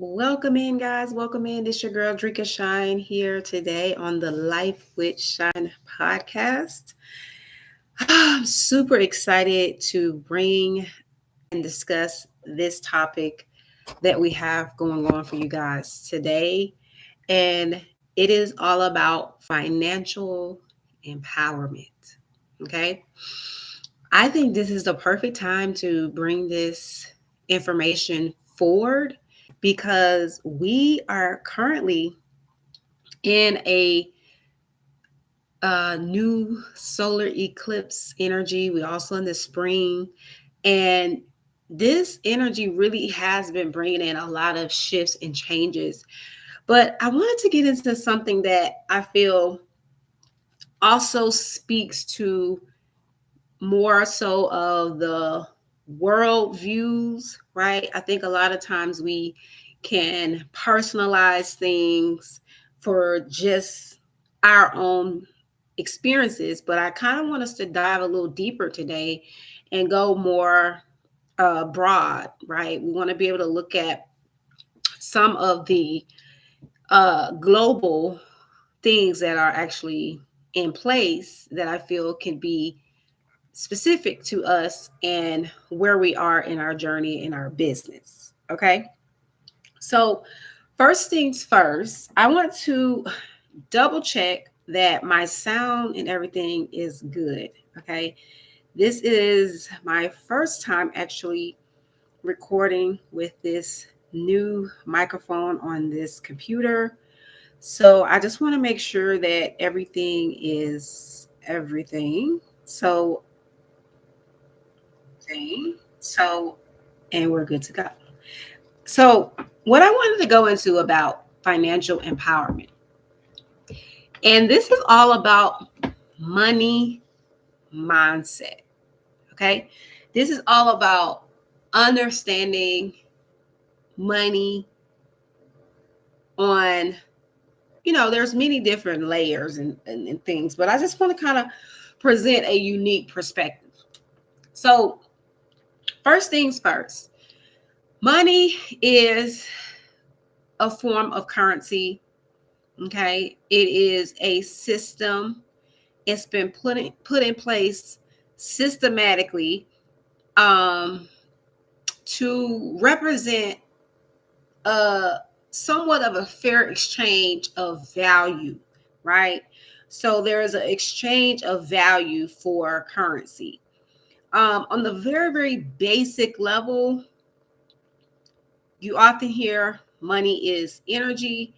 Welcome in, guys. Welcome in. This your girl, Drika Shine, here today on the Life with Shine podcast. I'm super excited to bring and discuss this topic that we have going on for you guys today. And it is all about financial empowerment. Okay. I think this is the perfect time to bring this information forward because we are currently in a new solar eclipse energy. We're also in the spring, and this energy really has been bringing in a lot of shifts and changes. But I wanted to get into something that I feel also speaks to more so of the world views, right? I think a lot of times we can personalize things for just our own experiences, but I kind of want us to dive a little deeper today and go more broad, right? We want to be able to look at some of the global things that are actually in place that I feel can be specific to us and where we are in our journey in our business. Okay. So, first things first, I want to double check that my sound and everything is good. Okay. This is my first time actually recording with this new microphone on this computer. So, I just want to make sure that everything is everything. So, and we're good to go. So, what I wanted to go into about financial empowerment, and this is all about money mindset. Okay. This is all about understanding money on, there's many different layers and things, but I just want to kind of present a unique perspective. So, first things first, money is a form of currency. Okay. It is a system. It's been put in place systematically um, to represent a somewhat of a fair exchange of value, right? So there is an exchange of value for currency. On the very, very basic level, you often hear money is energy.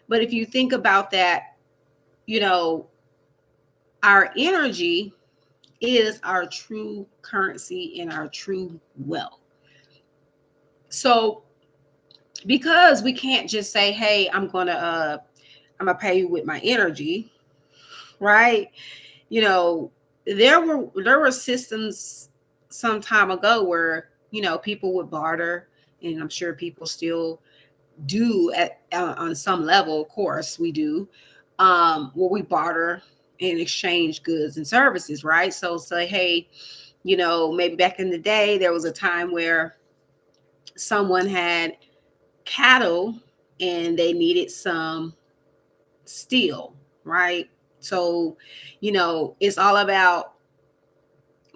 But if you think about that, you know, our energy is our true currency and our true wealth. So because we can't just say, "Hey, I'm gonna pay you with my energy," right? You know, there were systems some time ago where people would barter, and I'm sure people still do at on some level. Of course, we do. Where we barter and exchange goods and services, right? So say, hey, maybe back in the day, there was a time where someone had cattle and they needed some steel, right? So, it's all about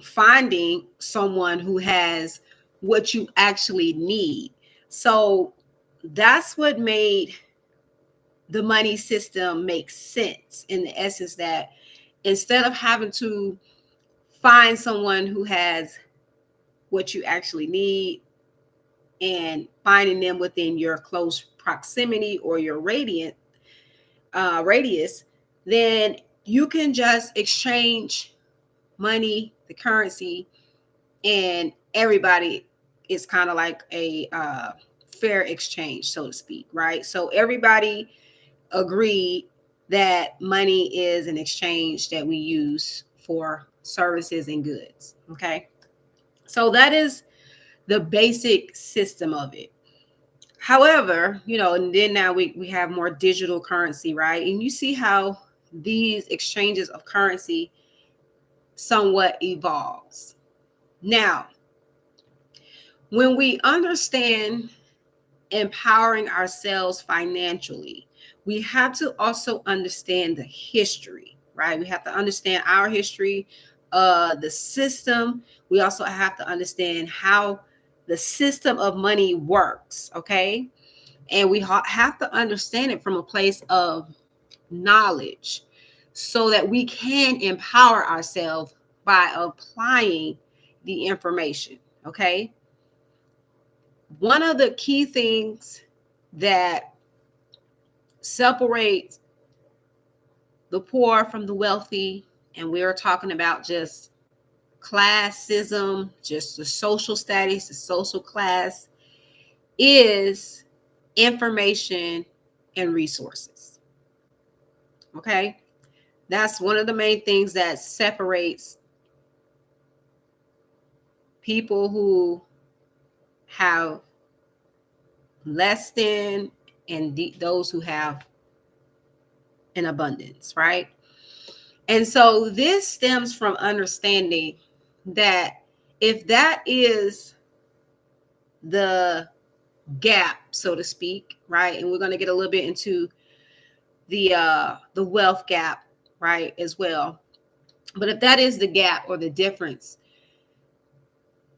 finding someone who has what you actually need. So, that's what made the money system make sense in the essence that instead of having to find someone who has what you actually need and finding them within your close proximity or your radius, then you can just exchange money, the currency, and everybody is kind of like a fair exchange, so to speak, right? So everybody agreed that money is an exchange that we use for services and goods. Okay. So that is the basic system of it. However, and then now we have more digital currency, right? And you see how these exchanges of currency somewhat evolves. Now, when we understand empowering ourselves financially, we have to also understand the history, right? We have to understand our history, the system. We also have to understand how the system of money works, okay? And we have to understand it from a place of knowledge so that we can empower ourselves by applying the information, okay? One of the key things that separates the poor from the wealthy, and we're talking about just classism, just the social status, the social class, is information and resources. Okay? That's one of the main things that separates people who have less than and those who have an abundance, right? And so this stems from understanding that if that is the gap, so to speak, right? And we're going to get a little bit into the wealth gap, right, as well. But if that is the gap or the difference,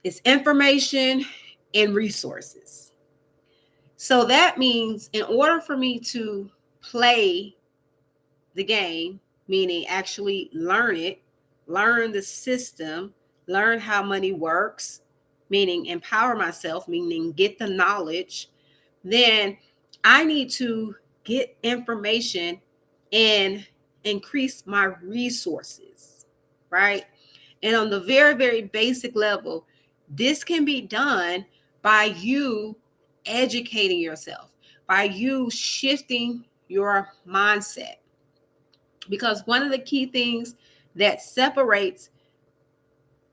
it's information and resources. So that means in order for me to play the game, meaning actually learn it, learn the system, learn how money works, meaning empower myself, meaning get the knowledge, then I need to get information and increase my resources, right? And on the very, very basic level, this can be done by you educating yourself, by you shifting your mindset. Because one of the key things that separates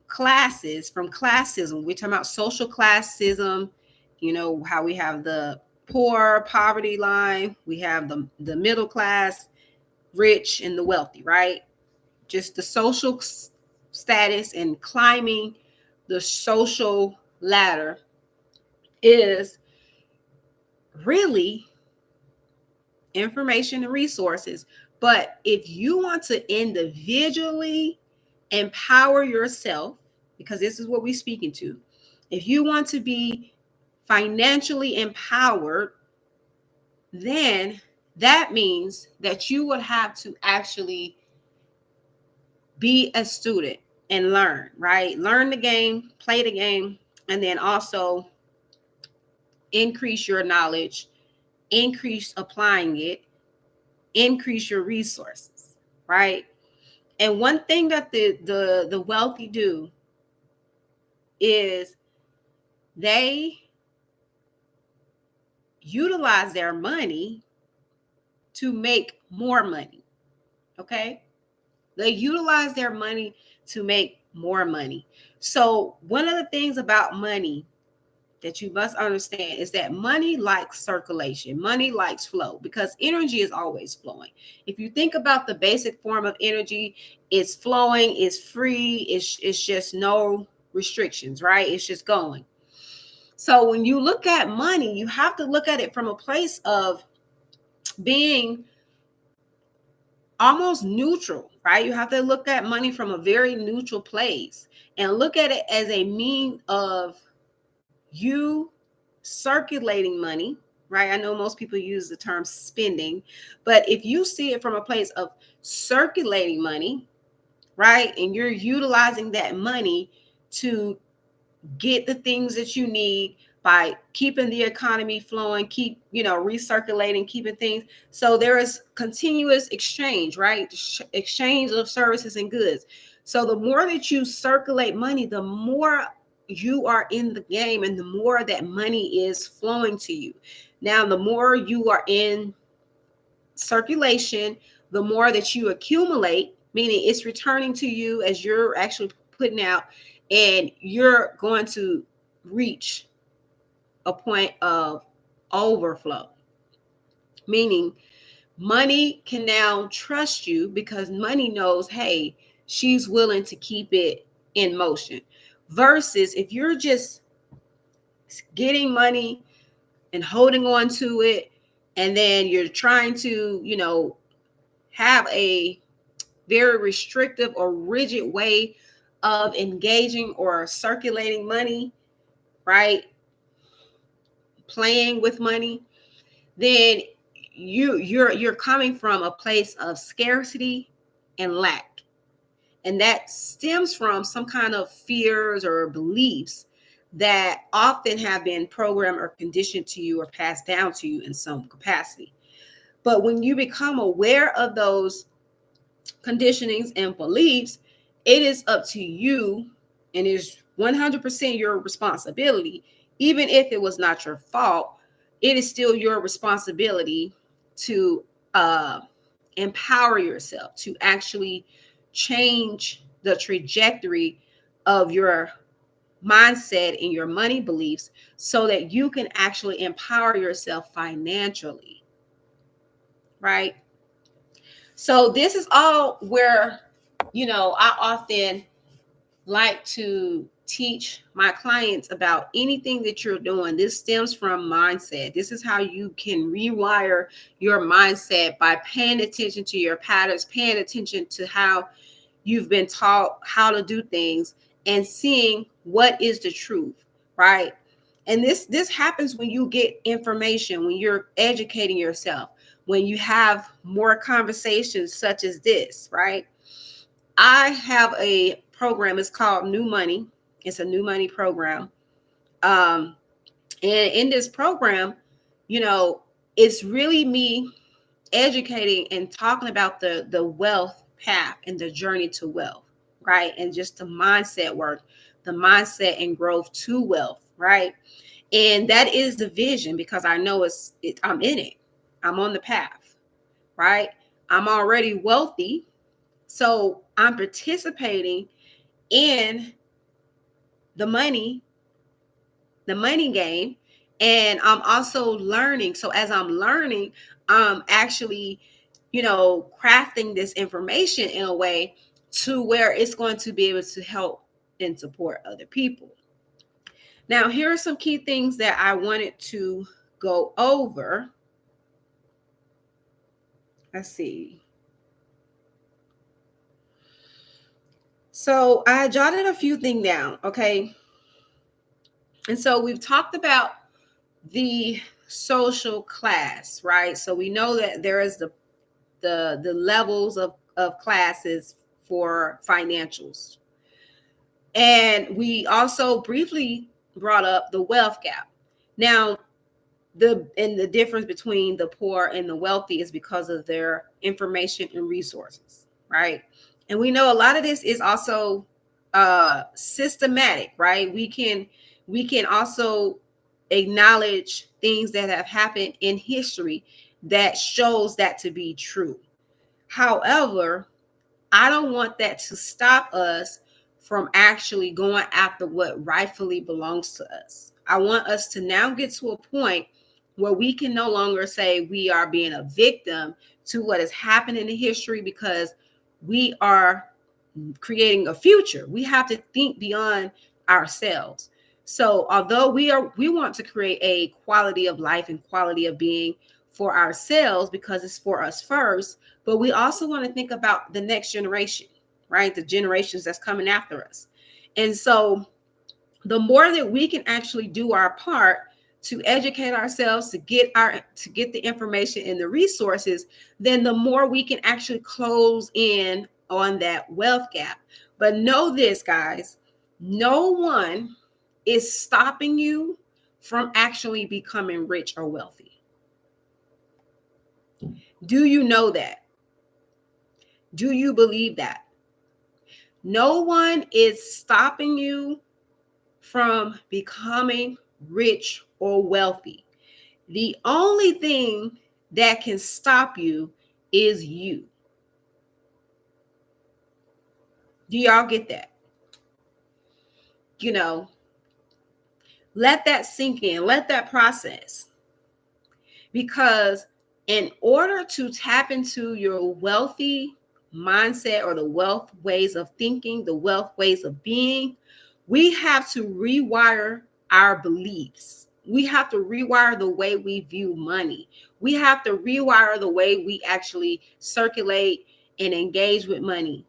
classes from classism, we're talking about social classism, you know, how we have the poor poverty line, we have the middle class, rich, and the wealthy, right? Just the social status and climbing the social ladder is really information and resources. But if you want to individually empower yourself, because this is what we're speaking to, if you want to be financially empowered, then that means that you would have to actually be a student and learn, right? Learn the game, play the game, and then also increase your knowledge, increase applying it, increase your resources, right? And one thing that the wealthy do is they utilize their money to make more money. Okay? They utilize their money to make more money. So, one of the things about money that you must understand is that money likes circulation, money likes flow, because energy is always flowing. If you think about the basic form of energy, it's flowing, it's free, it's just no restrictions, right? It's just going. So when you look at money, you have to look at it from a place of being almost neutral, right? You have to look at money from a very neutral place and look at it as a mean of you circulating money, right? I know most people use the term spending, but if you see it from a place of circulating money, right, and you're utilizing that money to get the things that you need by keeping the economy flowing, keep, recirculating, keeping things. So there is continuous exchange, right? Exchange of services and goods. So the more that you circulate money, the more you are in the game and the more that money is flowing to you. Now, the more you are in circulation, the more that you accumulate, meaning it's returning to you as you're actually putting out, and you're going to reach a point of overflow, meaning money can now trust you because money knows, hey, she's willing to keep it in motion. Versus if you're just getting money and holding on to it, and then you're trying to, have a very restrictive or rigid way of engaging or circulating money, right? Playing with money, then you're coming from a place of scarcity and lack. And that stems from some kind of fears or beliefs that often have been programmed or conditioned to you or passed down to you in some capacity. But when you become aware of those conditionings and beliefs, it is up to you and is 100% your responsibility. Even if it was not your fault, it is still your responsibility to empower yourself to actually change the trajectory of your mindset and your money beliefs so that you can actually empower yourself financially, right? So this is all where, I often like to teach my clients about anything that you're doing. This stems from mindset. This is how you can rewire your mindset by paying attention to your patterns, paying attention to how you've been taught how to do things, and seeing what is the truth, right? And this happens when you get information, when you're educating yourself, when you have more conversations such as this, right? I have a program. It's called New Money. It's a new money program. And in this program, it's really me educating and talking about the wealth path and the journey to wealth, right? And just the mindset work, the mindset and growth to wealth, right? And that is the vision, because I know I'm in it. I'm on the path, right? I'm already wealthy. So I'm participating in the money, the money game. And I'm also learning. So as I'm learning, I'm actually, crafting this information in a way to where it's going to be able to help and support other people. Now, here are some key things that I wanted to go over. Let's see. So I jotted a few things down, okay? And so we've talked about the social class, right? So we know that there is the levels of classes for financials. And we also briefly brought up the wealth gap. Now, the difference between the poor and the wealthy is because of their information and resources, right? And we know a lot of this is also systematic, right? We can also acknowledge things that have happened in history that shows that to be true. However, I don't want that to stop us from actually going after what rightfully belongs to us. I want us to now get to a point where we can no longer say we are being a victim to what has happened in the history, because we are creating a future. We have to think beyond ourselves. So although we want to create a quality of life and quality of being for ourselves, because it's for us first, but we also want to think about the next generation, right? The generations that's coming after us. And so the more that we can actually do our part to educate ourselves, to get the information and the resources, then the more we can actually close in on that wealth gap. But know this, guys, no one is stopping you from actually becoming rich or wealthy. Do you know that? Do you believe that? No one is stopping you from becoming rich or wealthy. The only thing that can stop you is you. Do y'all get that? Let that sink in, let that process. Because in order to tap into your wealthy mindset or the wealth ways of thinking, the wealth ways of being, we have to rewire our beliefs. We have to rewire the way we view money. We have to rewire the way we actually circulate and engage with money.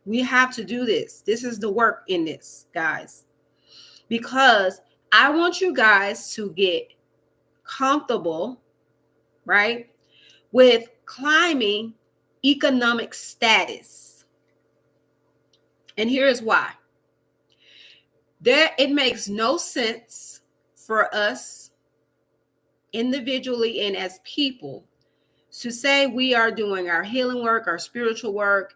We have to do this. This is the work in this, guys, because I want you guys to get comfortable, right, with climbing economic status. And here's why. It makes no sense for us individually and as people to say we are doing our healing work, our spiritual work,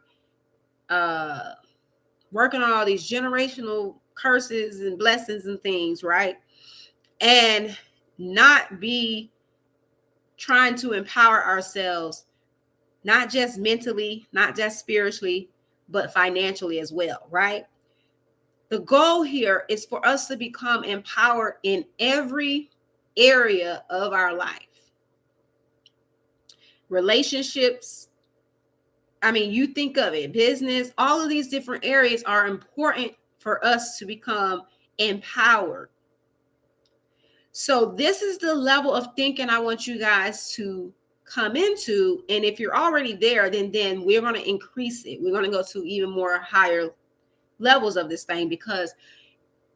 working on all these generational curses and blessings and things, right? And not be trying to empower ourselves, not just mentally, not just spiritually, but financially as well, right? The goal here is for us to become empowered in every area of our life. Relationships, I mean, you think of it, business, all of these different areas are important for us to become empowered. So this is the level of thinking I want you guys to come into. And if you're already there, then we're going to increase it. We're going to go to even more higher levels of this thing, because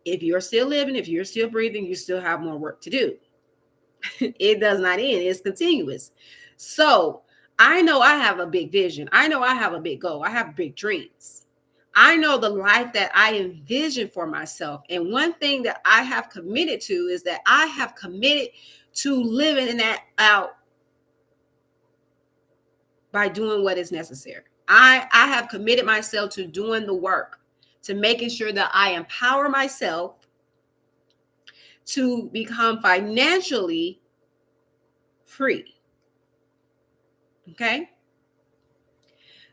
if you're still living, if you're still breathing, you still have more work to do. It does not end. It's continuous. So I know I have a big vision. I know I have a big goal. I have big dreams. I know the life that I envision for myself. And one thing that I have committed to is that I have committed to living that out by doing what is necessary. I have committed myself to doing the work, to making sure that I empower myself to become financially free. Okay?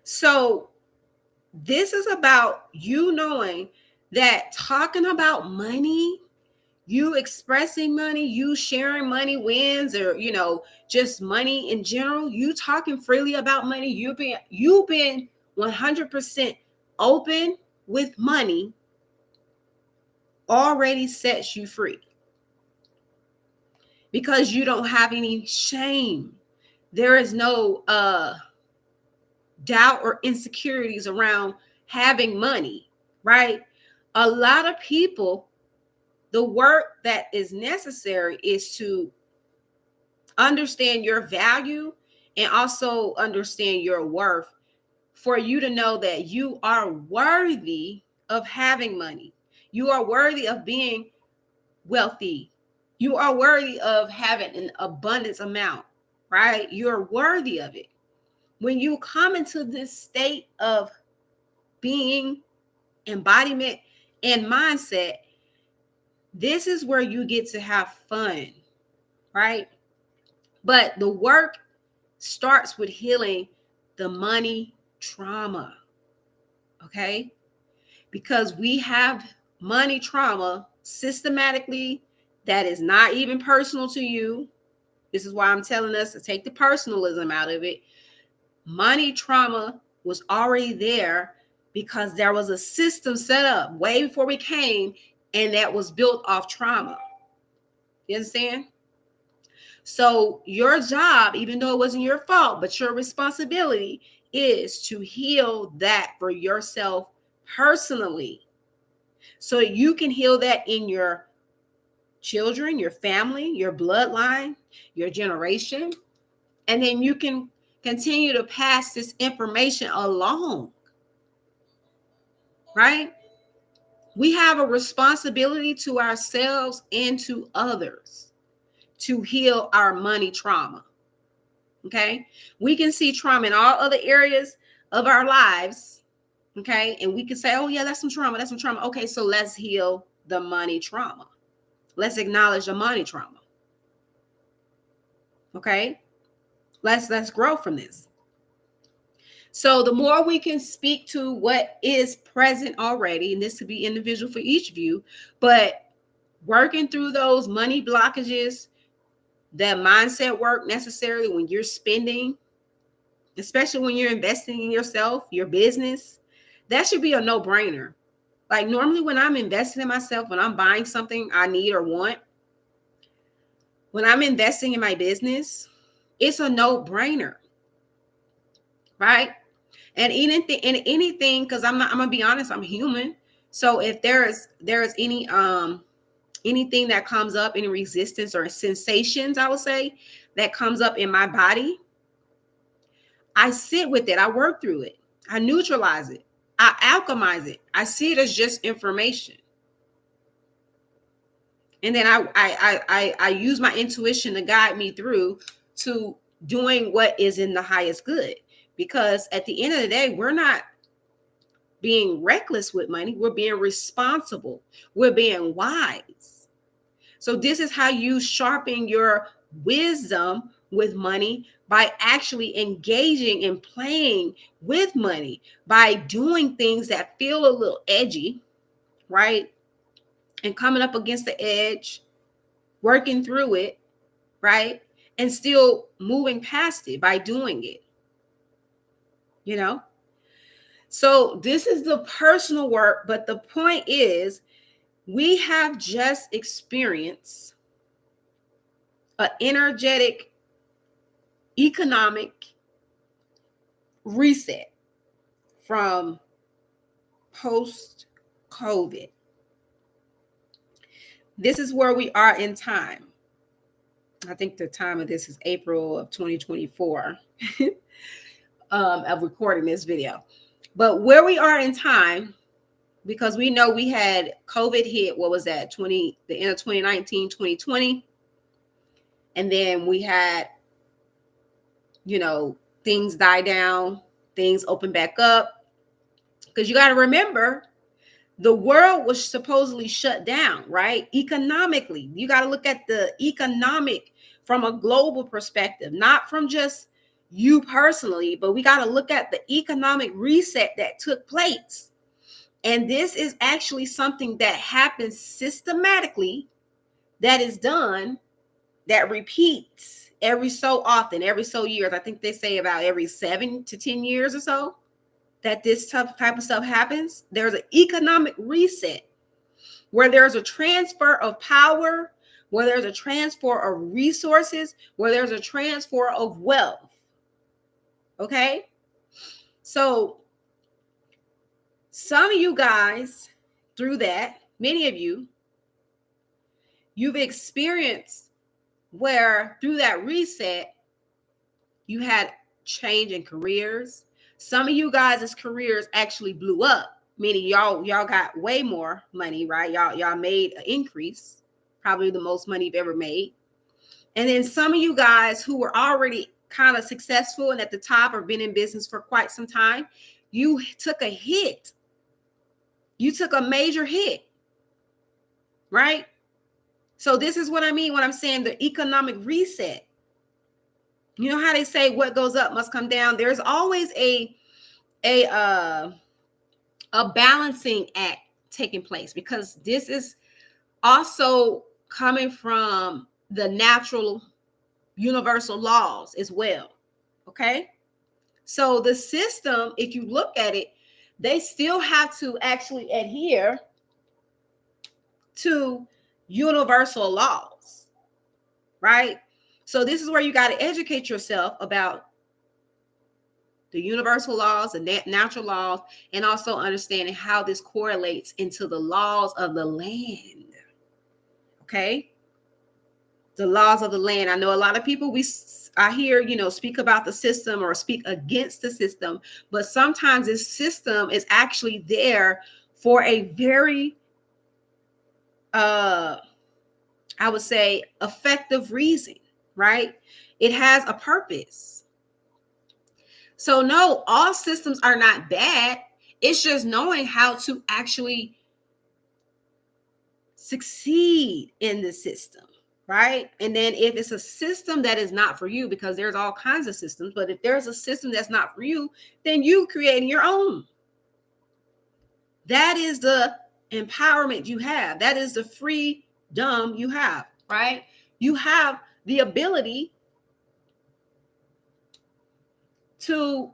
So this is about you knowing that talking about money, you expressing money, you sharing money wins, or just money in general, you talking freely about money, you've been 100% open with money already sets you free, because you don't have any shame. There is no doubt or insecurities around having money, right? A lot of people, the work that is necessary is to understand your value and also understand your worth, for you to know that you are worthy of having money. You are worthy of being wealthy. You are worthy of having an abundance amount, right? You're worthy of it. When you come into this state of being, embodiment, and mindset, this is where you get to have fun, right? But the work starts with healing the money trauma, okay? Because we have money trauma systematically that is not even personal to you. This is why I'm telling us to take the personalism out of it. Money trauma was already there because there was a system set up way before we came, and that was built off trauma. You understand? So your job, even though it wasn't your fault, but your responsibility is to heal that for yourself personally, so you can heal that in your children, your family, your bloodline, your generation, and then you can continue to pass this information along, right? We have a responsibility to ourselves and to others to heal our money trauma. Okay? We can see trauma in all other areas of our lives. Okay? And we can say, oh, yeah, that's some trauma. That's some trauma. Okay, so let's heal the money trauma. Let's acknowledge the money trauma. Okay? Let's grow from this. So the more we can speak to what is present already, and this could be individual for each of you, but working through those money blockages, that mindset work necessarily when you're spending, especially when you're investing in yourself, your business, that should be a no-brainer. Like normally when I'm investing in myself, when I'm buying something I need or want, when I'm investing in my business, it's a no-brainer, right? And anything, because I'm gonna be honest, I'm human. So if there is anything that comes up, any resistance or sensations, I would say, that comes up in my body, I sit with it, I work through it, I neutralize it, I alchemize it. I see it as just information. And then I use my intuition to guide me through to doing what is in the highest good. Because at the end of the day, we're not being reckless with money. We're being responsible. We're being wise. So this is how you sharpen your wisdom with money, by actually engaging and playing with money, by doing things that feel a little edgy, right? And coming up against the edge, working through it, right? And still moving past it by doing it, you know? So this is the personal work, but the point is, we have just experienced an energetic, economic reset from post-COVID. This is where we are in time. I think the time of this is April of 2024 of recording this video. But where we are in time, because we know we had COVID hit, what was that, the end of 2019, 2020. And then we had, things die down, things open back up. Because you got to remember, the world was supposedly shut down, right? Economically, you got to look at the economic from a global perspective, not from just you personally, but we got to look at the economic reset that took place. And this is actually something that happens systematically, that is done, that repeats every so often, every so years. I think they say about every 7 to 10 years or so that this type of stuff happens. There's an economic reset where there's a transfer of power, where there's a transfer of resources, where there's a transfer of wealth. Okay? So some of you guys, through that, many of you, you've experienced where through that reset, you had change in careers. Some of you guys' careers actually blew up, meaning y'all got way more money, right? Y'all made an increase, probably the most money you've ever made. And then some of you guys who were already kind of successful and at the top or been in business for quite some time, you took a hit. You took a major hit, right? So this is what I mean when I'm saying the economic reset. You know how they say what goes up must come down. There's always a balancing act taking place, because this is also coming from the natural universal laws as well. Okay. So the system, if you look at it, they still have to actually adhere to universal laws, right? So this is where you got to educate yourself about the universal laws, the natural laws, and also understanding how this correlates into the laws of the land. Okay? The laws of the land. I know a lot of people I hear, speak about the system or speak against the system, but sometimes this system is actually there for a very, I would say, effective reason, right? It has a purpose. So no, all systems are not bad. It's just knowing how to actually succeed in the system, right? And then if it's a system that is not for you, because there's all kinds of systems, but if there's a system that's not for you, then you creating your own. That is the empowerment you have. That is the freedom you have, right? You have the ability to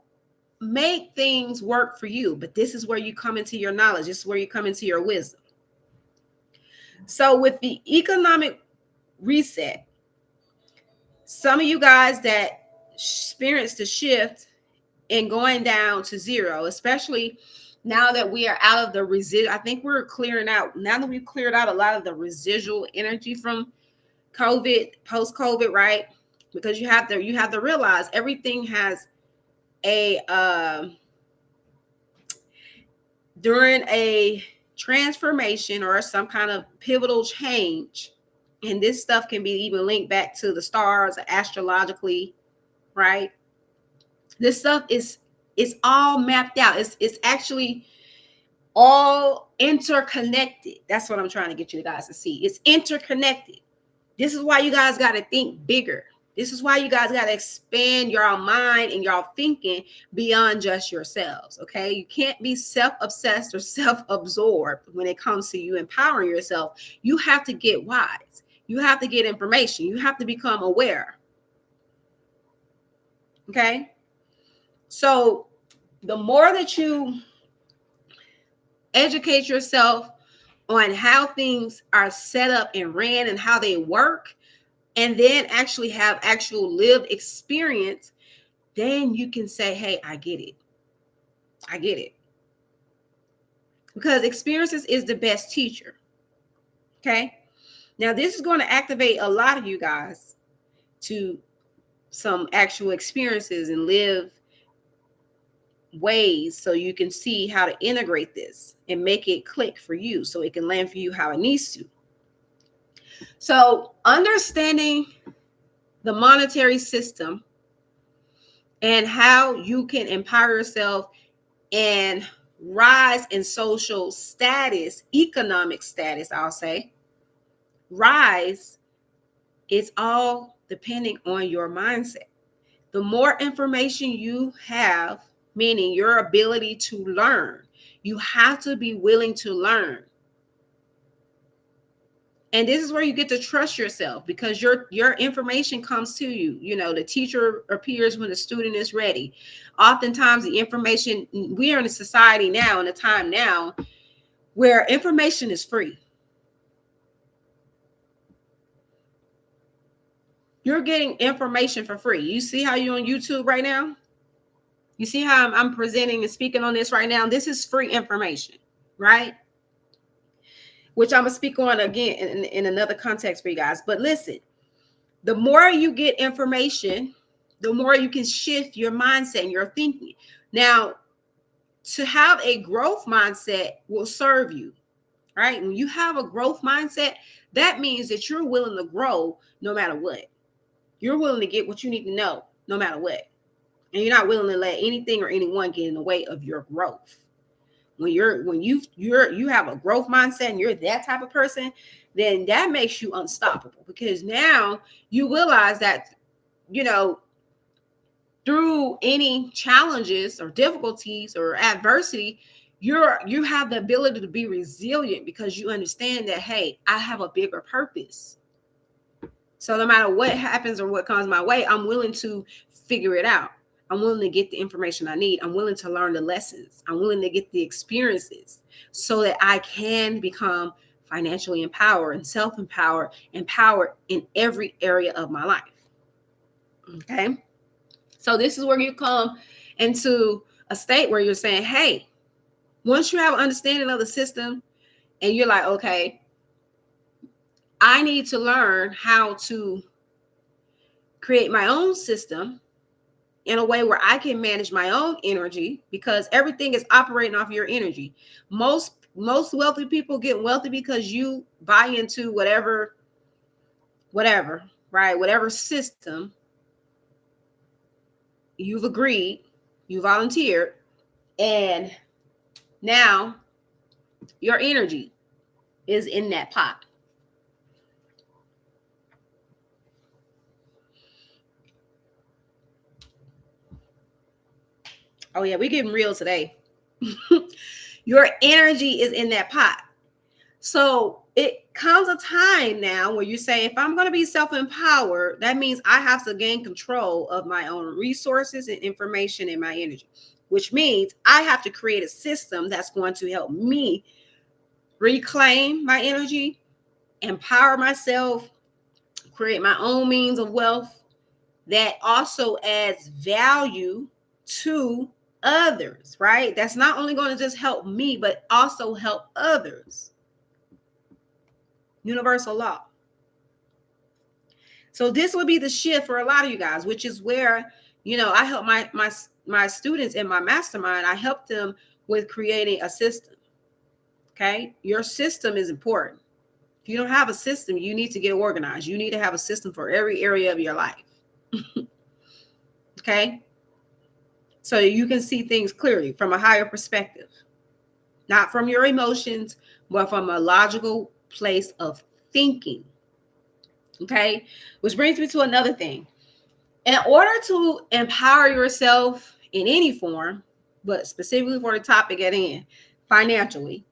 make things work for you, but this is where you come into your knowledge. This is where you come into your wisdom. So with the economic reset, Some of you guys that experienced the shift and going down to zero, especially now that we are out of the residual. I think we're clearing out, now that we've cleared out a lot of the residual energy from COVID, post COVID, right? Because you have to realize everything has a during a transformation or some kind of pivotal change, and this stuff can be even linked back to the stars astrologically, right? This stuff is all mapped out. It's actually all interconnected. That's what I'm trying to get you guys to see. It's interconnected. This is why you guys got to think bigger. This is why you guys got to expand your mind and your thinking beyond just yourselves. Okay. You can't be self-obsessed or self-absorbed when it comes to you empowering yourself. You have to get wise. You have to get information. You have to become aware. Okay. So the more that you educate yourself on how things are set up and ran and how they work, and then actually have actual lived experience, then you can say, hey, I get it. I get it. Because experiences is the best teacher. Okay. Now, this is going to activate a lot of you guys to some actual experiences and live ways so you can see how to integrate this and make it click for you so it can land for you how it needs to. So understanding the monetary system and how you can empower yourself and rise in social status, economic status, I'll say, rise, it's all depending on your mindset. The more information you have, meaning your ability to learn, you have to be willing to learn. And this is where you get to trust yourself, because your information comes to you. You know, the teacher appears when the student is ready. Oftentimes the information, we are in a society now, in a time now, where information is free. You're getting information for free. You see how you're on YouTube right now? You see how I'm presenting and speaking on this right now? This is free information, right? Which I'm going to speak on again in another context for you guys. But listen, the more you get information, the more you can shift your mindset and your thinking. Now, to have a growth mindset will serve you, right? When you have a growth mindset, that means that you're willing to grow no matter what. You're willing to get what you need to know no matter what. And you're not willing to let anything or anyone get in the way of your growth. When you have a growth mindset and you're that type of person, then that makes you unstoppable, because now you realize that, you know, through any challenges or difficulties or adversity, you have the ability to be resilient, because you understand that, hey, I have a bigger purpose. So no matter what happens or what comes my way, I'm willing to figure it out. I'm willing to get the information I need. I'm willing to learn the lessons. I'm willing to get the experiences so that I can become financially empowered and self-empowered, empowered in every area of my life. Okay. So this is where you come into a state where you're saying, hey, once you have an understanding of the system and you're like, okay, I need to learn how to create my own system in a way where I can manage my own energy, because everything is operating off your energy. Most wealthy people get wealthy because you buy into whatever, right? Whatever system you've agreed, you volunteered, and now your energy is in that pot. Oh yeah, we're getting real today. Your energy is in that pot. So it comes a time now where you say, if I'm going to be self-empowered, that means I have to gain control of my own resources and information and my energy, which means I have to create a system that's going to help me reclaim my energy, empower myself, create my own means of wealth, that also adds value to others, right? That's not only going to just help me, but also help others. Universal law. So this would be the shift for a lot of you guys, which is where, I help my students in my mastermind. I help them with creating a system. Okay. Your system is important. If you don't have a system, you need to get organized. You need to have a system for every area of your life. Okay. So you can see things clearly from a higher perspective, not from your emotions, but from a logical place of thinking. Okay. Which brings me to another thing. In order to empower yourself in any form, but specifically for the topic at hand, financially,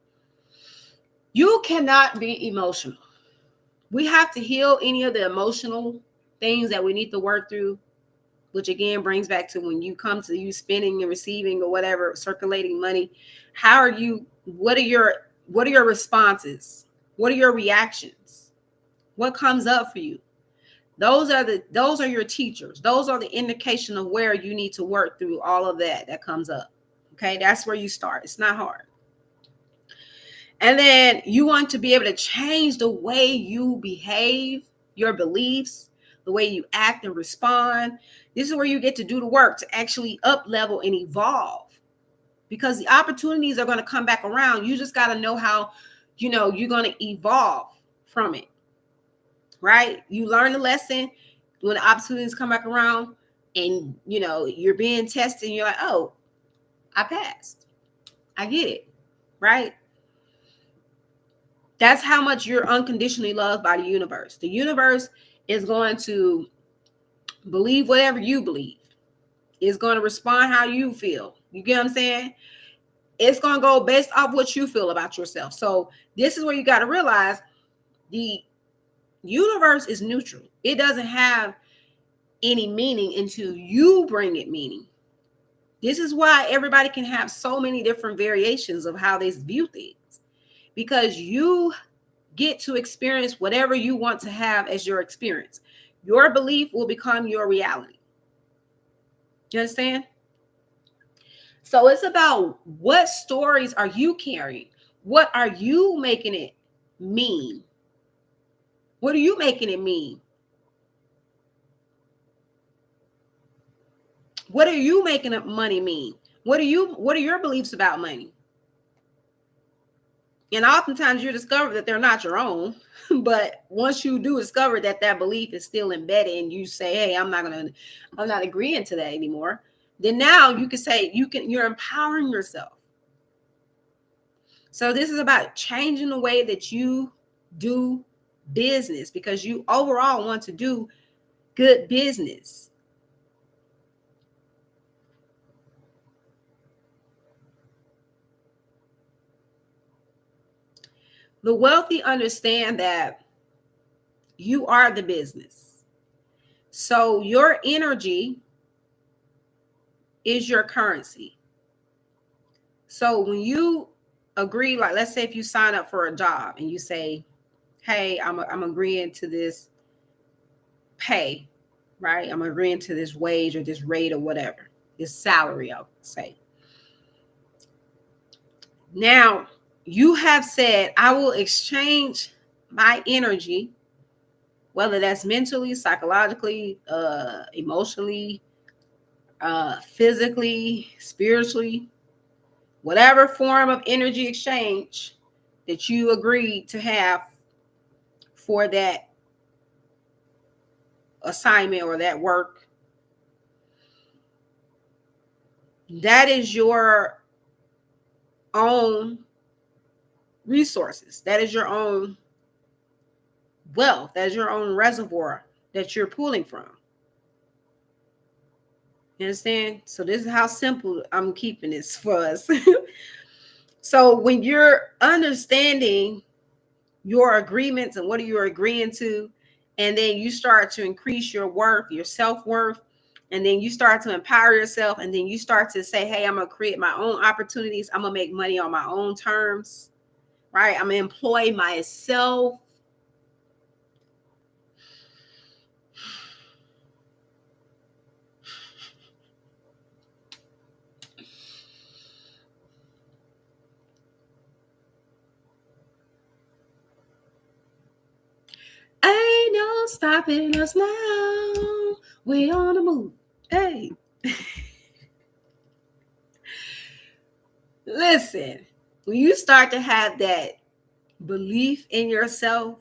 you cannot be emotional. We have to heal any of the emotional things that we need to work through, which again brings back to when you come to you spending and receiving or whatever, circulating money. What are your responses? What are your reactions? What comes up for you? Those are your teachers. Those are the indication of where you need to work through all of that comes up. Okay, that's where you start. It's not hard. And then you want to be able to change the way you behave, your beliefs, the way you act and respond. This is where you get to do the work to actually up level and evolve, because the opportunities are going to come back around. You just got to know how, you're going to evolve from it, right? You learn the lesson when the opportunities come back around and, you're being tested and you're like, oh, I passed. I get it, right? That's how much you're unconditionally loved by the universe. The universe is going to believe whatever you believe. It's going to respond how you feel. You get what I'm saying? It's going to go based off what you feel about yourself. So this is where you got to realize the universe is neutral. It doesn't have any meaning until you bring it meaning. This is why everybody can have so many different variations of how they view things, because you get to experience whatever you want to have as your experience. Your belief will become your reality. You understand? So it's about what stories are you carrying? What are you making it mean? What are you making it mean? What are you making money mean? What are your beliefs about money? And oftentimes you discover that they're not your own. But once you do discover that belief is still embedded and you say, hey, I'm not agreeing to that anymore, then now you can say you're empowering yourself. So this is about changing the way that you do business, because you overall want to do good business. The wealthy understand that you are the business. So your energy is your currency. So when you agree, like let's say if you sign up for a job and you say, hey, I'm agreeing to this pay, right? I'm agreeing to this wage or this rate or whatever, this salary, I'll say. Now you have said, I will exchange my energy, whether that's mentally, psychologically, emotionally, physically, spiritually, whatever form of energy exchange that you agreed to have for that assignment or that work, that is your own resources. That is your own wealth. That is your own reservoir that you're pulling from. You understand? So this is how simple I'm keeping this for us. So when you're understanding your agreements and what are you agreeing to, and then you start to increase your worth, your self-worth, and then you start to empower yourself, and then you start to say, hey, I'm going to create my own opportunities. I'm going to make money on my own terms, right? I'm going to employ myself. Ain't no stopping us now. We on the move. Hey. Listen, when you start to have that belief in yourself,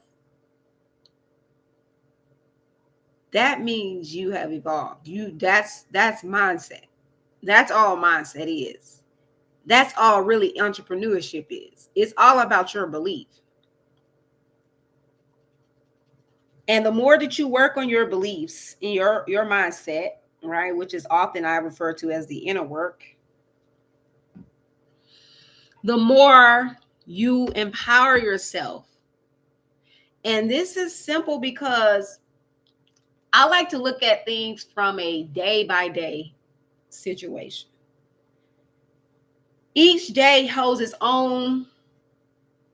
that means you have evolved. That's mindset. That's all mindset is. That's all really entrepreneurship is. It's all about your belief. And the more that you work on your beliefs in your mindset, right, which is often I refer to as the inner work, the more you empower yourself. And this is simple because I like to look at things from a day by day situation. Each day holds its own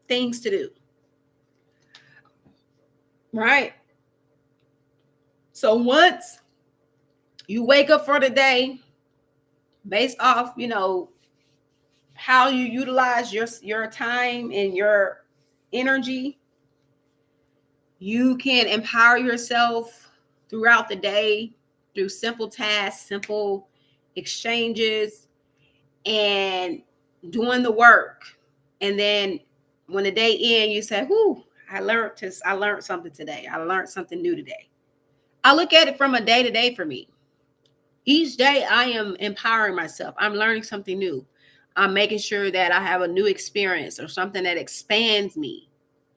things to do, right? So once you wake up for the day, based off, how you utilize your time and your energy, you can empower yourself throughout the day through simple tasks, simple exchanges, and doing the work. And then when the day ends, you say, "Whoo, I learned something today. I learned something new today." I look at it from a day to day for me. Each day I am empowering myself. I'm learning something new. I'm making sure that I have a new experience or something that expands me,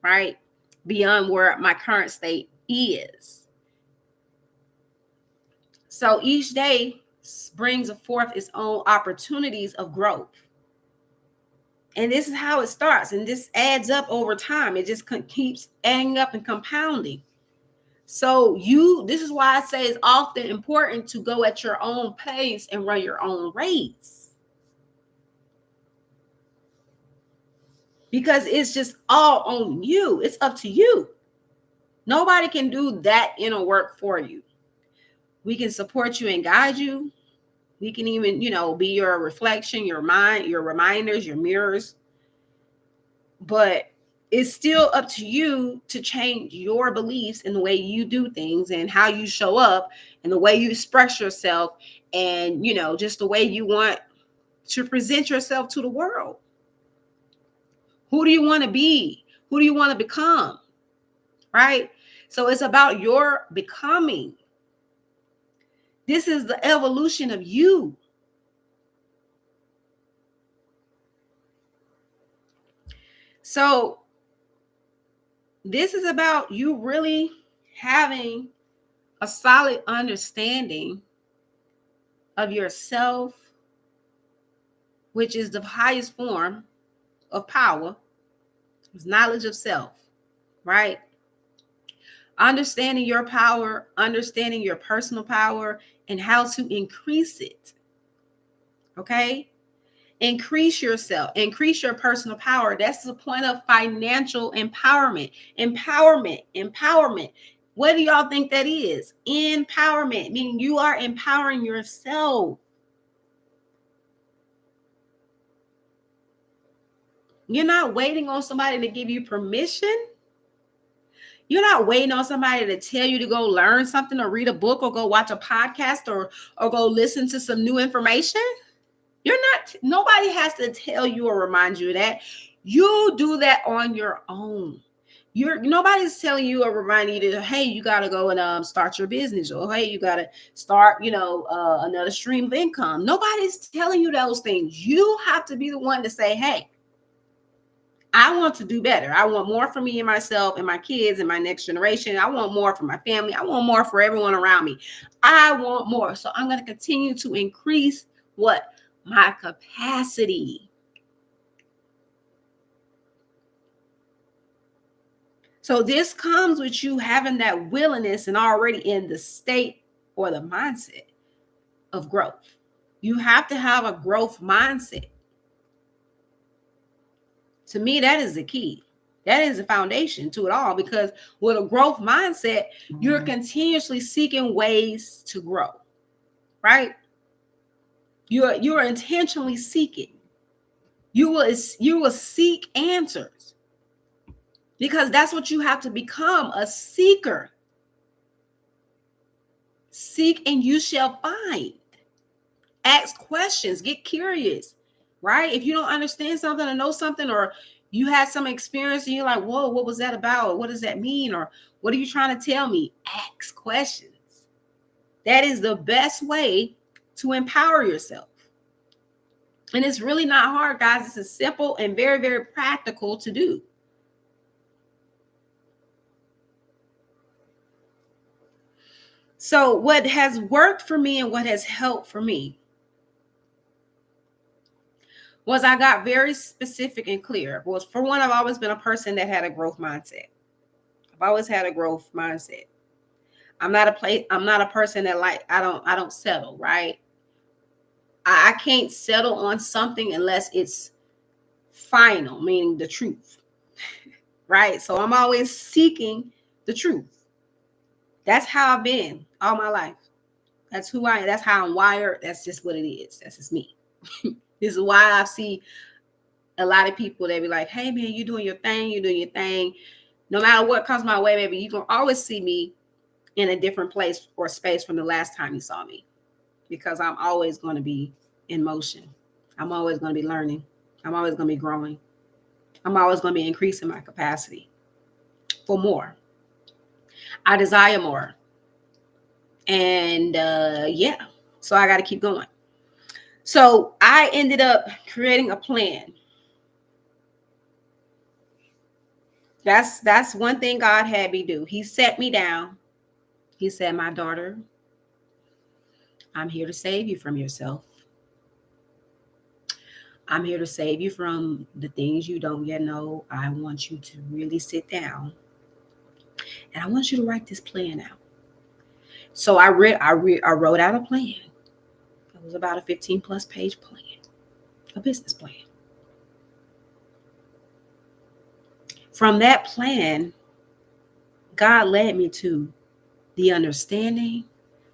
right? Beyond where my current state is. So each day brings forth its own opportunities of growth. And this is how it starts. And this adds up over time. It just keeps adding up and compounding. So this is why I say it's often important to go at your own pace and run your own race. Because it's just all on you. It's up to you. Nobody can do that inner work for you. We can support you and guide you. We can even, be your reflection, your mind, your reminders, your mirrors. But it's still up to you to change your beliefs in the way you do things and how you show up and the way you express yourself and, just the way you want to present yourself to the world. Who do you want to be? Who do you want to become? Right? So it's about your becoming. This is the evolution of you. So this is about you really having a solid understanding of yourself, which is the highest form of power, is knowledge of self, right? Understanding your power, understanding your personal power, and how to increase it. Okay? Increase yourself, increase your personal power. That's the point of financial empowerment. Empowerment. What do y'all think that is? Empowerment, meaning you are empowering yourself. You're not waiting on somebody to give you permission. You're not waiting on somebody to tell you to go learn something or read a book or go watch a podcast or go listen to some new information. Nobody has to tell you or remind you of that. You do that on your own. Nobody's telling you or reminding you that, hey, you got to go and start your business, or hey, you got to start, another stream of income. Nobody's telling you those things. You have to be the one to say, hey, I want to do better. I want more for me and myself and my kids and my next generation. I want more for my family. I want more for everyone around me. I want more. So I'm going to continue to increase what? My capacity. So this comes with you having that willingness and already in the state or the mindset of growth. You have to have a growth mindset. To me, that is the key. That is the foundation to it all, because with a growth mindset, you're continuously seeking ways to grow, right? You're intentionally seeking. You will seek answers. because that's what you have to become, a seeker. Seek and you shall find. Ask questions, get curious, right? If you don't understand something or know something, or you had some experience and you're like, whoa, what was that about? Or what does that mean? Or what are you trying to tell me? Ask questions. That is the best way to empower yourself. And it's really not hard, guys. This is simple and very, very practical to do. So what has worked for me and what has helped for me was I got very specific and clear. Was, for one, I've always been a person that had a growth mindset. I've always had a growth mindset. I'm not a person that I don't settle, right? I can't settle on something unless it's final, meaning the truth. Right? So I'm always seeking the truth. That's how I've been all my life. That's who I am. That's how I'm wired. That's just what it is. That's just me. This is why I see a lot of people, they be like, hey man, you doing your thing, you doing your thing. No matter what comes my way, baby, you can always see me in a different place or space from the last time you saw me, because I'm always going to be in motion. I'm always going to be learning. I'm always going to be growing. I'm always going to be increasing my capacity for more. I desire more. And yeah, so I got to keep going. So I ended up creating a plan. That's one thing God had me do. He set me down. He said, my daughter, I'm here to save you from yourself. I'm here to save you from the things you don't yet know. I want you to really sit down and I want you to write this plan out. So I wrote out a plan. It was about a 15 plus page plan, a business plan. From that plan, God led me to the understanding,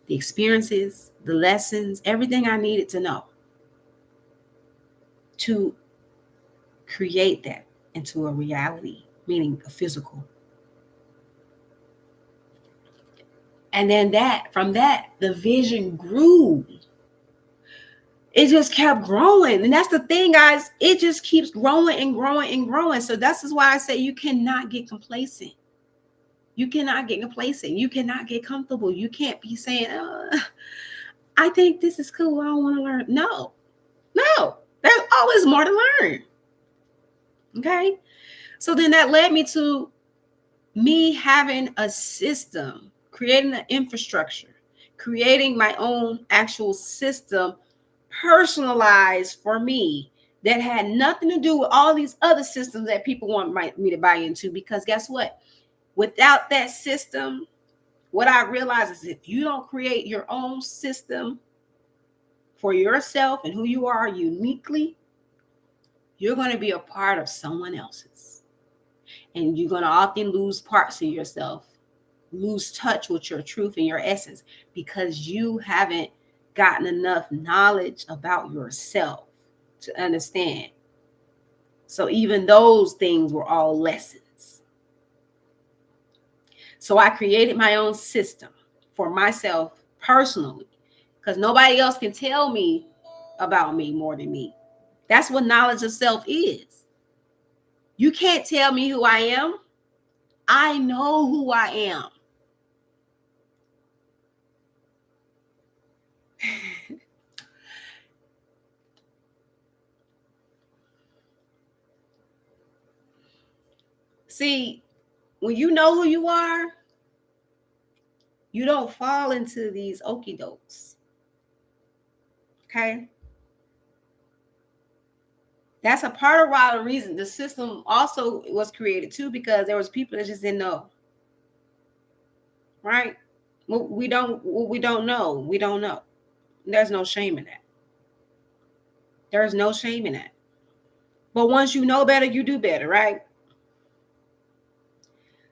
the experiences, the lessons, everything I needed to know to create that into a reality, meaning a physical. And then from that, the vision grew. It just kept growing. And that's the thing, guys. It just keeps growing and growing and growing. So that's why I say you cannot get complacent. You cannot get complacent. You cannot get comfortable. You can't be saying, I think this is cool. I don't want to learn. No, there's always more to learn. Okay. So then that led me to me having a system, creating an infrastructure, creating my own actual system personalized for me that had nothing to do with all these other systems that people want me to buy into. Because guess what? Without that system, what I realize is if you don't create your own system for yourself and who you are uniquely, you're going to be a part of someone else's. And you're going to often lose parts of yourself, lose touch with your truth and your essence, because you haven't gotten enough knowledge about yourself to understand. So even those things were all lessons. So I created my own system for myself personally, because nobody else can tell me about me more than me. That's what knowledge of self is. You can't tell me who I am. I know who I am. See, when you know who you are, you don't fall into these okie dokes. Okay? That's a part of why the reason the system also was created too, because there was people that just didn't know. Right? We don't know. We don't know. There's no shame in that. There's no shame in that. But once you know better, you do better, right?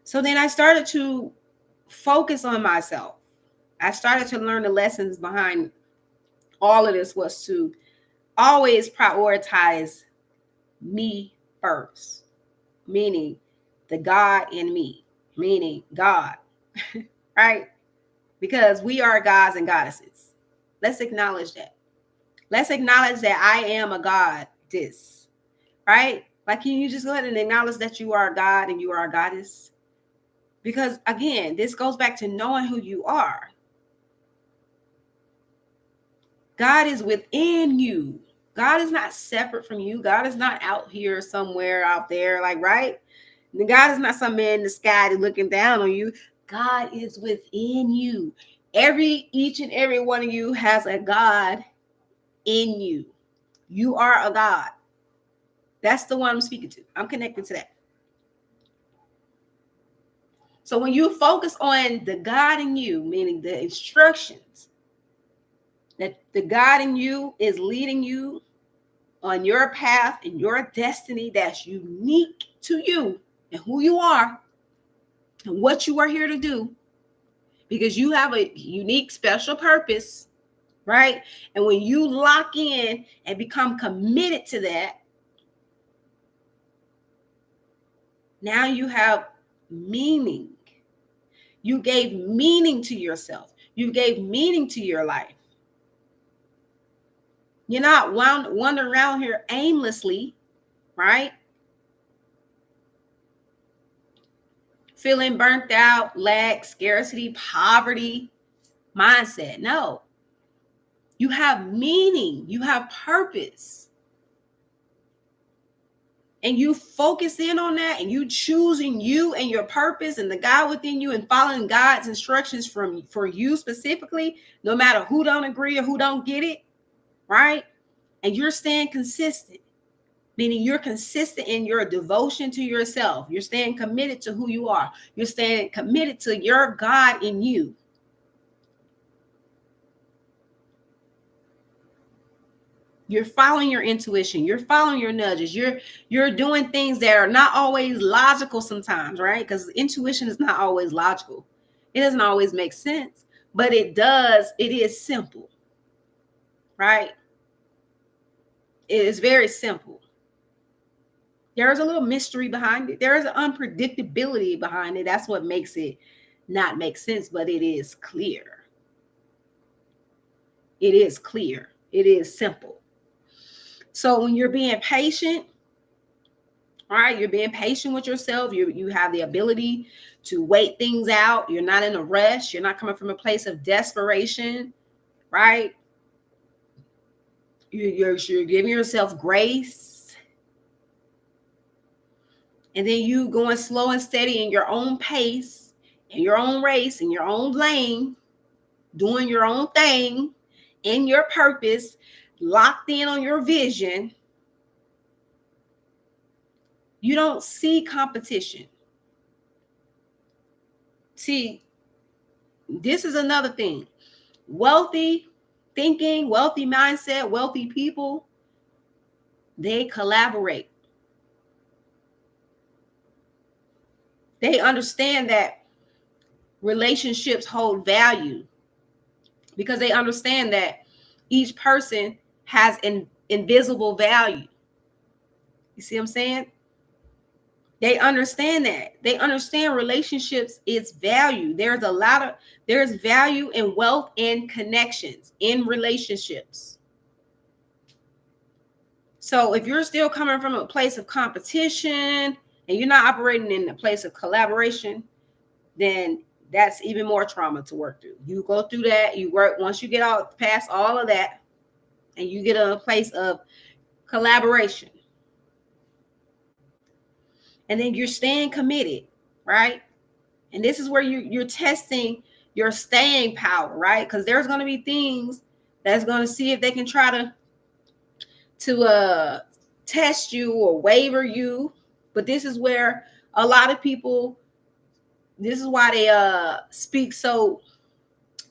So then I started to focus on myself. I started to learn the lessons behind all of this was to always prioritize me first, meaning the God in me, meaning God, right? Because we are gods and goddesses. Let's acknowledge that. Let's acknowledge that I am a goddess, right? Like, can you just go ahead and acknowledge that you are a God and you are a goddess? Because again, this goes back to knowing who you are. God is within you. God is not separate from you. God is not out here somewhere out there, like, right? God is not some man in the sky looking down on you. God is within you. Each and every one of you has a God in you. You are a God. That's the one I'm speaking to. I'm connected to that. So when you focus on the God in you, meaning the instructions that the God in you is leading you on your path and your destiny that's unique to you and who you are and what you are here to do, because you have a unique, special purpose, right? And when you lock in and become committed to that, now you have meaning. You gave meaning to yourself. You gave meaning to your life. You're not wandering around here aimlessly, right? Feeling burnt out, lack, scarcity, poverty mindset. No. You have meaning. You have purpose. And you focus in on that, and you choosing you and your purpose and the God within you and following God's instructions for you specifically, no matter who don't agree or who don't get it, right? And you're staying consistent, meaning you're consistent in your devotion to yourself. You're staying committed to who you are. You're staying committed to your God in you. You're following your intuition. You're following your nudges. You're doing things that are not always logical sometimes, right? Because intuition is not always logical. It doesn't always make sense, but it does. It is simple, right? It is very simple. There is a little mystery behind it. There is an unpredictability behind it. That's what makes it not make sense, but it is clear. It is clear. It is simple. So when you're being patient, all right, you're being patient with yourself. You have the ability to wait things out. You're not in a rush. You're not coming from a place of desperation, right? You're giving yourself grace. And then you going slow and steady in your own pace, in your own race, in your own lane, doing your own thing, in your purpose, locked in on your vision. You don't see competition. See, this is another thing. Wealthy thinking, wealthy mindset, wealthy people, they collaborate. They understand that relationships hold value because they understand that each person has an invisible value. You see what I'm saying? They understand that. They understand relationships is value. There's value in wealth and connections in relationships. So if you're still coming from a place of competition and you're not operating in a place of collaboration, then that's even more trauma to work through. You go through that, you work, once you get out past all of that and you get in a place of collaboration. And then you're staying committed, right? And this is where you're testing your staying power, right? Because there's going to be things that's going to see if they can try to test you or waver you. But this is where a lot of people, this is why they speak so,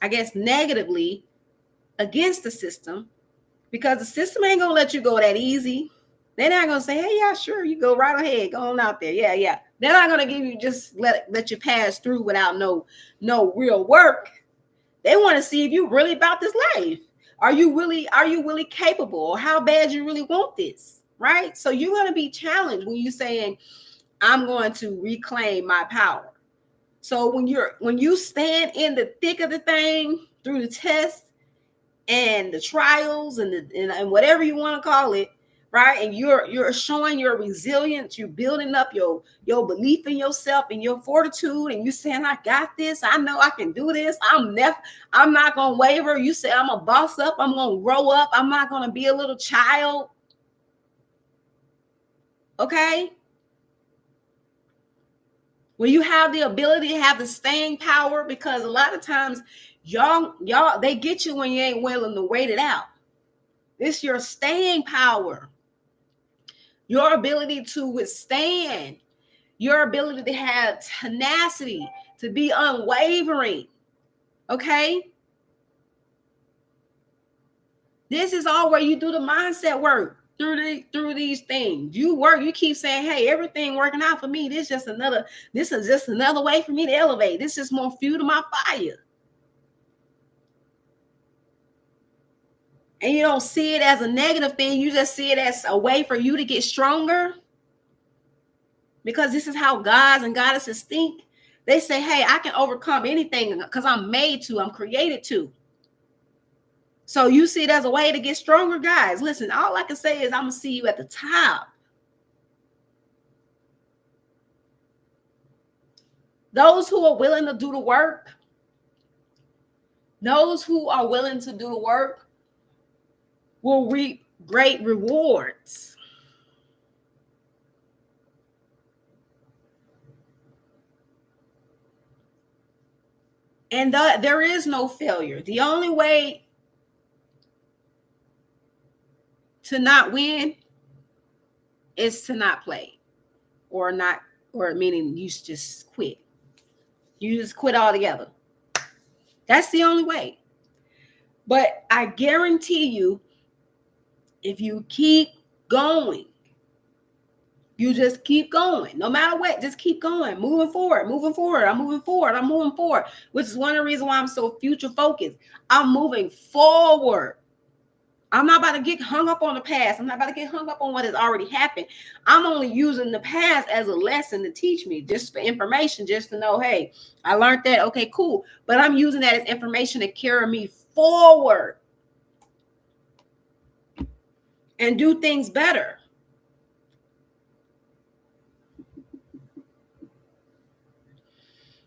I guess, negatively against the system, because the system ain't gonna let you go that easy. They're not gonna say, hey, yeah, sure, you go right ahead, go on out there. Yeah. They're not gonna give you, just let you pass through without no real work. They want to see if you really about this life. Are you really capable, or how bad you really want this, right? So you're gonna be challenged when you're saying, I'm going to reclaim my power. So when you stand in the thick of the thing through the tests and the trials and whatever you want to call it, right? And you're showing your resilience, you're building up your belief in yourself and your fortitude, and you saying, I got this, I know I can do this, I'm not gonna waver. You say, I'm a boss up, I'm gonna grow up, I'm not gonna be a little child. Okay. When you have the ability to have the staying power, because a lot of times y'all they get you when you ain't willing to wait it out. It's your staying power, your ability to withstand, your ability to have tenacity, to be unwavering. Okay. This is all where you do the mindset work through these things. You work, you keep saying, hey, everything working out for me. This is just another way for me to elevate. This is more fuel to my fire. And you don't see it as a negative thing. You just see it as a way for you to get stronger. Because this is how gods and goddesses think. They say, hey, I can overcome anything because I'm made to, I'm created to. So you see it as a way to get stronger, guys. Listen, all I can say is I'm going to see you at the top. Those who are willing to do the work, will reap great rewards. And there is no failure. The only way to not win is to not play, or meaning you just quit. You just quit altogether. That's the only way. But I guarantee you, if you keep going, you just keep going, no matter what, just keep going, moving forward. I'm moving forward, which is one of the reasons why I'm so future focused. I'm moving forward. I'm not about to get hung up on the past. I'm not about to get hung up on what has already happened. I'm only using the past as a lesson to teach me, just for information, just to know, hey, I learned that. Okay, cool. But I'm using that as information to carry me forward and do things better.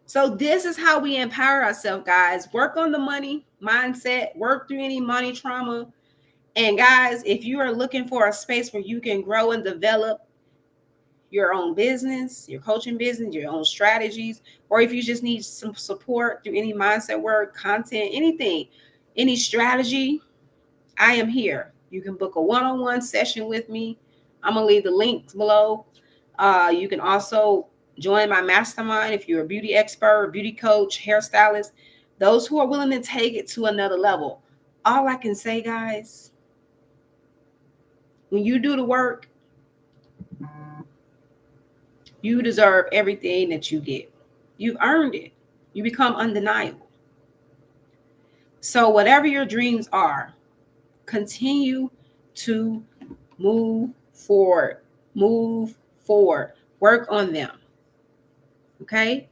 So this is how we empower ourselves, guys. Work on the money mindset, work through any money trauma. And guys, if you are looking for a space where you can grow and develop your own business, your coaching business, your own strategies, or if you just need some support through any mindset work, content, anything, any strategy, I am here. You can book a one-on-one session with me. I'm going to leave the links below. You can also join my mastermind if you're a beauty expert, beauty coach, hairstylist, those who are willing to take it to another level. All I can say, guys, when you do the work, you deserve everything that you get. You've earned it. You become undeniable. So whatever your dreams are, continue to move forward. Work on them. Okay?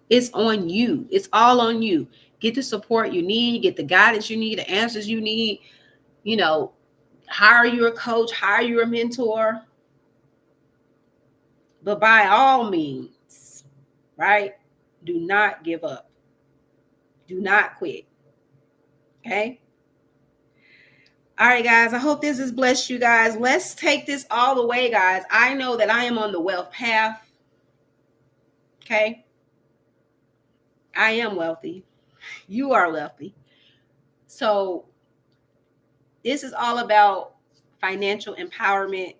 It's on you. It's all on you. Get the support you need, get the guidance you need, the answers you need. Hire you a coach, hire you a mentor. But by all means, right? Do not give up. Do not quit. Okay? All right, guys. I hope this has blessed you guys. Let's take this all the way, guys. I know that I am on the wealth path. Okay? I am wealthy. You are wealthy. So this is all about financial empowerment.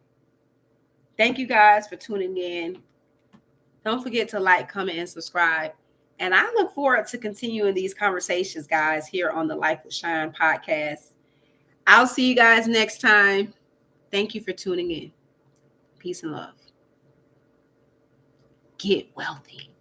Thank you guys for tuning in. Don't forget to like, comment, and subscribe. And I look forward to continuing these conversations, guys, here on the Life with Shine podcast. I'll see you guys next time. Thank you for tuning in. Peace and love. Get wealthy.